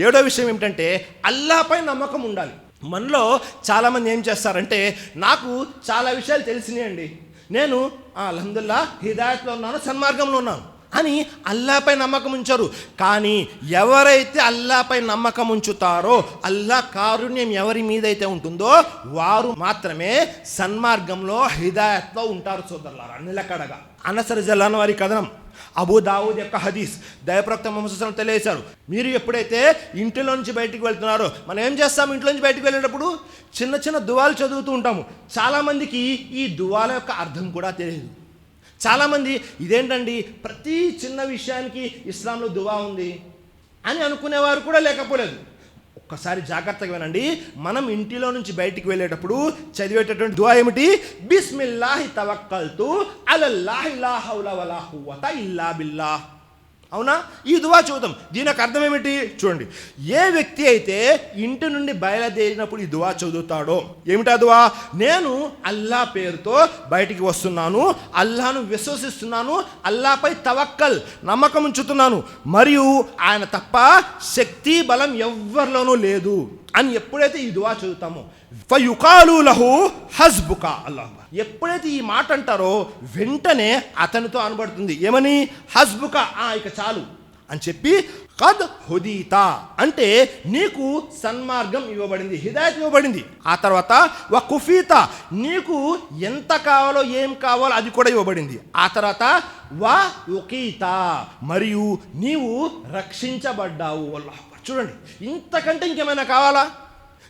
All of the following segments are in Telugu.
ఏడో విషయం ఏమిటంటే అల్లాహపై నమ్మకం ఉండాలి. మనలో చాలామంది ఏం చేస్తారంటే, నాకు చాలా విషయాలు తెలిసినాయండి, నేను అల్హమ్దుల్లా హిదాయత్లో ఉన్నాను, సన్మార్గంలో ఉన్నాను అని అల్లాహపై నమ్మకం ఉంచారు. కానీ ఎవరైతే అల్లాహపై నమ్మకం ఉంచుతారో, అల్లాహ్ కారుణ్యం ఎవరి మీదైతే ఉంటుందో వారు మాత్రమే సన్మార్గంలో హిదాయత్లో ఉంటారు సోదరులారా, నిలకడగా. అనస్ రజల్లాహు వారి కథనం, అబూ దావూద్ యొక్క హదీస్, దైవప్రవక్త ముహమ్మద్ సల్లల్లాహు అలైహి వసల్లం తెలియజేశారు, మీరు ఎప్పుడైతే ఇంటిలో నుంచి బయటికి వెళ్తున్నారో, మనం ఏం చేస్తాం, ఇంట్లో నుంచి బయటికి వెళ్ళేటప్పుడు చిన్న చిన్న దువాలు చదువుతూ ఉంటాము. చాలామందికి ఈ దువాల యొక్క అర్థం కూడా తెలియదు. చాలామంది ఇదేంటండి ప్రతి చిన్న విషయానికి ఇస్లాంలో దువా ఉంది అని అనుకునేవారు కూడా లేకపోలేదు. ఒక్కసారి జాగ్రత్తగా వినండి, మనం ఇంటిలో నుంచి బయటికి వెళ్ళేటప్పుడు చదివేటటువంటి దువా ఏమిటి? బిస్మిల్లాహి తవక్కల్తు అలల్లాహి లా హౌల వలా ఖువ్వత ఇల్లా బిల్లాహ్. అవునా? ఈ దువా చూద్దాం. దీని యొక్క అర్థం ఏమిటి చూడండి. ఏ వ్యక్తి అయితే ఇంటి నుండి బయలుదేరినప్పుడు ఈ దువా చదువుతాడో, ఏమిటా దువా? నేను అల్లా పేరుతో బయటికి వస్తున్నాను, అల్లాను విశ్వసిస్తున్నాను, అల్లాపై తవక్కల్ నమ్మకం ఉంచుతున్నాను, మరియు ఆయన తప్ప శక్తి బలం ఎవ్వరిలోనూ లేదు అని ఎప్పుడైతే ఈ దువా చదువుతామో, ఫయుకాలు లహు హస్బుక అల్లాహ్, ఎప్పుడైతే ఈ మాట అంటారో వెంటనే అతనితో అనబడుతుంది ఏమని? హస్బుక, ఇక చాలు అని చెప్పి, కద్ హుదీతా అంటే నీకు సన్మార్గం ఇవ్వబడింది, హిదాయత్ ఇవ్వబడింది. ఆ తర్వాత వ కుఫీతా, నీకు ఎంత కావాలో ఏం కావాలో అది కూడా ఇవ్వబడింది. ఆ తర్వాత వ ఉకీతా, మరియు నీవు రక్షించబడ్డావు. అల్లాహ్, చూడండి, ఇంతకంటే ఇంకేమైనా కావాలా?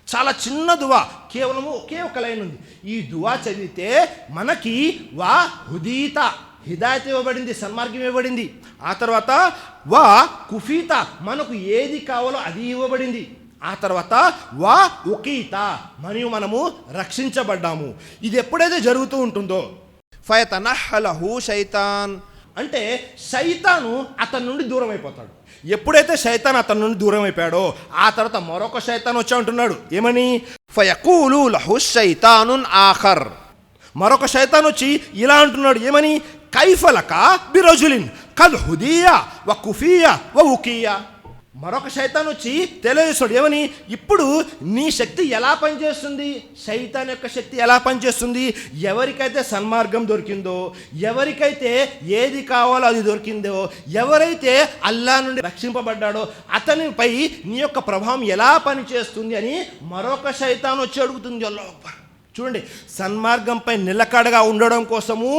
చాలా చిన్న దువా, కేవలము ఒకే ఒక లైన్ ఉంది. ఈ దువా చదివితే మనకి వా హుదీత, హిదాయత్ ఇవ్వబడింది, సన్మార్గం ఇవ్వబడింది. ఆ తర్వాత వా కుఫీత, మనకు ఏది కావాలో అది ఇవ్వబడింది. ఆ తర్వాత వా ఉకీత, మరియు మనము రక్షించబడ్డాము. ఇది ఎప్పుడైతే జరుగుతూ ఉంటుందో, ఫయతనహలహు శైతాన్ అంటే శైతాను అతని నుండి దూరం అయిపోతాడు. ఎప్పుడైతే శైతాన్ అతని నుండి దూరం అయిపోయాడో, ఆ తర్వాత మరొక శైతాన్ వచ్చి అంటున్నాడు ఏమని? ఫయకూలు లహు శైతానున్ ఆఖర్, మరొక శైతాన్ వచ్చి ఇలా అంటున్నాడు ఏమని? కైఫలక బిరజులిన్ కద్ హుదియా వ కుఫియా వ ఉకియా. మరొక శైతాన్ వచ్చి తెలియజేస్తాడు ఏమని? ఇప్పుడు నీ శక్తి ఎలా పనిచేస్తుంది, శైతాన్ యొక్క శక్తి ఎలా పనిచేస్తుంది? ఎవరికైతే సన్మార్గం దొరికిందో, ఎవరికైతే ఏది కావాలో అది దొరికిందో, ఎవరైతే అల్లా నుండి రక్షింపబడ్డాడో అతనిపై నీ యొక్క ప్రభావం ఎలా పనిచేస్తుంది అని మరొక శైతాన్ వచ్చి అడుగుతుంది. అల్లాహ్ అక్బర్. చూడండి, సన్మార్గంపై నిలకడగా ఉండడం కోసము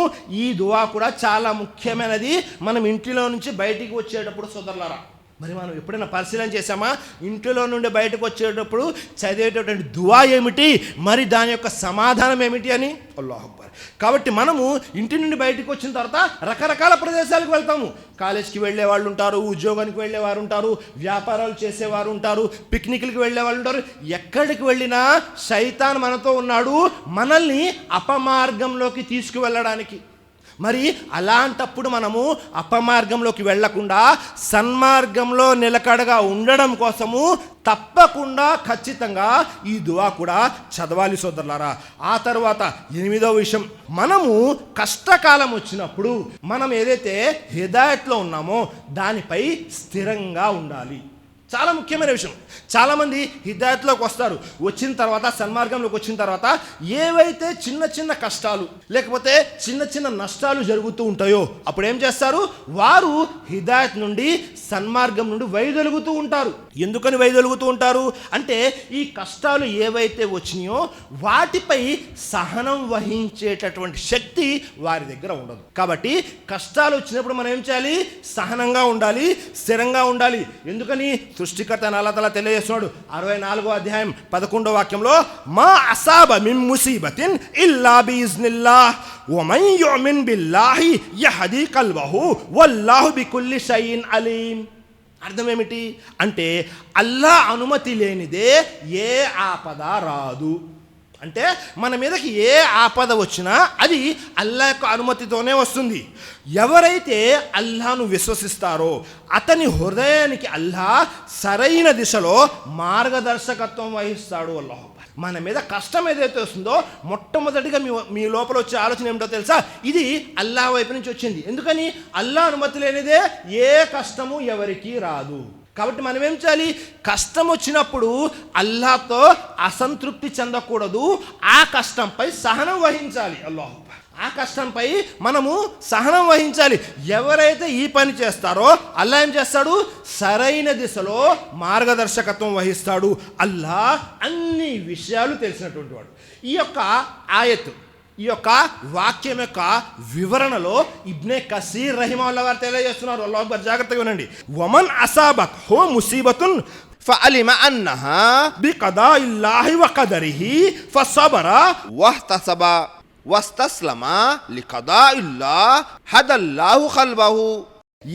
ఈ దువా కూడా చాలా ముఖ్యమైనది. మనం ఇంటిలో నుంచి బయటికి వచ్చేటప్పుడు సోదరులారా, మరి మనం ఎప్పుడైనా పరిశీలన చేసామా? ఇంటిలో నుండి బయటకు వచ్చేటప్పుడు చదివేటటువంటి దువా ఏమిటి, మరి దాని యొక్క సమాధానం ఏమిటి అని. అల్లాహ్ అక్బర్. కాబట్టి మనము ఇంటి నుండి బయటకు వచ్చిన తర్వాత రకరకాల ప్రదేశాలకు వెళ్తాము. కాలేజ్కి వెళ్ళే వాళ్ళు ఉంటారు, ఉద్యోగానికి వెళ్ళేవారు ఉంటారు, వ్యాపారాలు చేసేవారు ఉంటారు, పిక్నిక్లకి వెళ్ళే వాళ్ళు ఉంటారు. ఎక్కడికి వెళ్ళినా శైతాన్ మనతో ఉన్నాడు, మనల్ని అపమార్గంలోకి తీసుకువెళ్ళడానికి. మరి అలాంటప్పుడు మనము అపమార్గంలోకి వెళ్లకుండా సన్మార్గంలో నిలకడగా ఉండడం కోసము తప్పకుండా ఖచ్చితంగా ఈ దువా కూడా చదవాలి సోదరులారా. ఆ తర్వాత 8వ విషయం, మనము కష్టకాలం వచ్చినప్పుడు మనం ఏదైతే హిదాయత్లో ఉన్నామో దానిపై స్థిరంగా ఉండాలి. చాలా ముఖ్యమైన విషయం. చాలామంది హిదాయత్లోకి వస్తారు, వచ్చిన తర్వాత సన్మార్గంలోకి వచ్చిన తర్వాత ఏవైతే చిన్న చిన్న కష్టాలు లేకపోతే చిన్న చిన్న నష్టాలు జరుగుతూ ఉంటాయో అప్పుడు ఏం చేస్తారు? వారు హిదాయత్ నుండి సన్మార్గం నుండి వైదొలుగుతూ ఉంటారు. ఎందుకని వైదొలుగుతూ ఉంటారు అంటే, ఈ కష్టాలు ఏవైతే వచ్చినాయో వాటిపై సహనం వహించేటటువంటి శక్తి వారి దగ్గర ఉండదు. కాబట్టి కష్టాలు వచ్చినప్పుడు మనం ఏం చేయాలి? సహనంగా ఉండాలి, స్థిరంగా ఉండాలి. ఎందుకని? సృష్టికర్త అల్లాహ్ తఆలా తెలియజేస్తున్నాడు 64వ అధ్యాయం 11వ వాక్యంలో, మా అసాబ మిన్ ముసీబతిన్ ఇల్లా బిఇజ్నిల్లాహ్ వమన్ యుమిన్ బిల్లాహి యహది కల్బహు వల్లాహు బికుల్లి షైఇన్ అలీం. అర్థం ఏమిటి అంటే, అల్లాహ్ అనుమతి లేనిదే ఏ ఆపద రాదు. అంటే మన మీదకి ఏ ఆపద వచ్చినా అది అల్లాహ్ యొక్క అనుమతితోనే వస్తుంది. ఎవరైతే అల్లాహ్ను విశ్వసిస్తారో అతని హృదయానికి అల్లాహ్ సరైన దిశలో మార్గదర్శకత్వం వహిస్తాడు. అల్లాహ్ మన మీద కష్టం ఏదైతే వస్తుందో మొట్టమొదటిగా మీ లోపల వచ్చే ఆలోచన ఏమిటో తెలుసా? ఇది అల్లాహ్ వైపు నుంచి వచ్చింది. ఎందుకని? అల్లాహ్ అనుమతి లేనిదే ఏ కష్టము ఎవరికి రాదు. కాబట్టి మనం ఏం చేయాలి? కష్టం వచ్చినప్పుడు అల్లాహ్తో అసంతృప్తి చెందకూడదు, ఆ కష్టంపై సహనం వహించాలి. అల్లాహ్ ఆ కష్టంపై మనము సహనం వహించాలి. ఎవరైతే ఈ పని చేస్తారో అల్లాహ్ ఏం చేస్తాడు? సరైన దిశలో మార్గదర్శకత్వం వహిస్తాడు. అల్లాహ్ అన్ని విషయాలు తెలిసినటువంటి వాడు. ఈ యొక్క ఆయత్, ఈ యొక్క వాక్యం యొక్క వివరణలో ఇబ్నే కసీర్ రహిమహుల్లాహ్ గారు తెలియజేస్తున్నారు. అల్లాహ్ అక్బర్, జాగ్రత్తగా వినండి. వమన్ అసాబత్ హో ముసీబతున్ ఫఅలిమ అన్నహా బికదాఇల్లాహి వఖదరిహి ఫసబర వహ్తసబ వస్తస్లమా లికదాఇల్లాహ్ హదల్లాహు ఖల్బహు.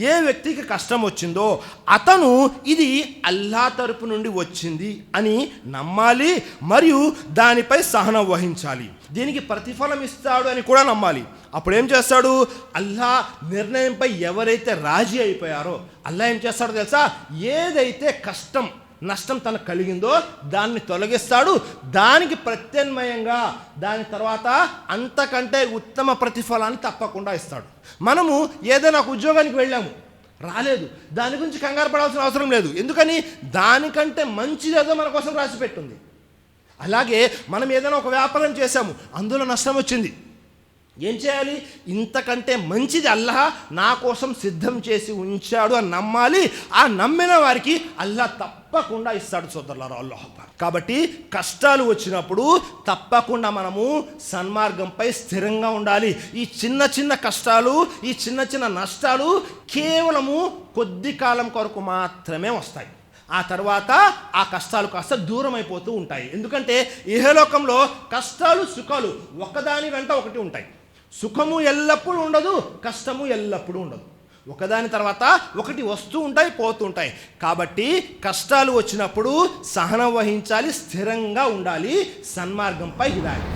ఏ వ్యక్తికి కష్టం వచ్చిందో అతను ఇది అల్లాహ్ తరపు నుండి వచ్చింది అని నమ్మాలి, మరియు దానిపై సహనం వహించాలి. దీనికి ప్రతిఫలం ఇస్తాడు అని కూడా నమ్మాలి. అప్పుడు ఏం చేస్తాడు? అల్లాహ్ నిర్ణయంపై ఎవరైతే రాజీ అయిపోయారో అల్లాహ్ ఏం చేస్తాడో తెలుసా? ఏదైతే కష్టం నష్టం తనకు కలిగిందో దాన్ని తొలగిస్తాడు. దానికి ప్రత్యామ్నాయంగా దాని తర్వాత అంతకంటే ఉత్తమ ప్రతిఫలాన్ని తప్పకుండా ఇస్తాడు. మనము ఏదైనా ఒక ఉద్యోగానికి వెళ్ళాము, రాలేదు, దాని గురించి కంగారు పడాల్సిన అవసరం లేదు. ఎందుకని? దానికంటే మంచిదేదో మన కోసం రాసి పెట్టుంది. అలాగే మనం ఏదైనా ఒక వ్యాపారం చేశాము, అందులో నష్టం వచ్చింది, ఏం చేయాలి? ఇంతకంటే మంచిది అల్లాహ్ నా కోసం సిద్ధం చేసి ఉంచాడు అని నమ్మాలి. ఆ నమ్మిన వారికి అల్లాహ్ తప్పకుండా ఇస్తాడు సోదరులారా. అల్లాహ్ అక్బర్. కాబట్టి కష్టాలు వచ్చినప్పుడు తప్పకుండా మనము సన్మార్గంపై స్థిరంగా ఉండాలి. ఈ చిన్న చిన్న కష్టాలు, ఈ చిన్న చిన్న నష్టాలు కేవలము కొద్ది కాలం కొరకు మాత్రమే వస్తాయి. ఆ తర్వాత ఆ కష్టాలు కాస్త దూరం అయిపోతూ ఉంటాయి. ఎందుకంటే ఇహలోకంలో కష్టాలు సుఖాలు ఒకదాని వెంట ఒకటి ఉంటాయి. సుఖము ఎల్లప్పుడూ ఉండదు, కష్టము ఎల్లప్పుడూ ఉండదు. ఒకదాని తర్వాత ఒకటి వస్తూ ఉంటాయి, పోతూ ఉంటాయి. కాబట్టి కష్టాలు వచ్చినప్పుడు సహనం వహించాలి, స్థిరంగా ఉండాలి, సన్మార్గంపై హిదాయత్.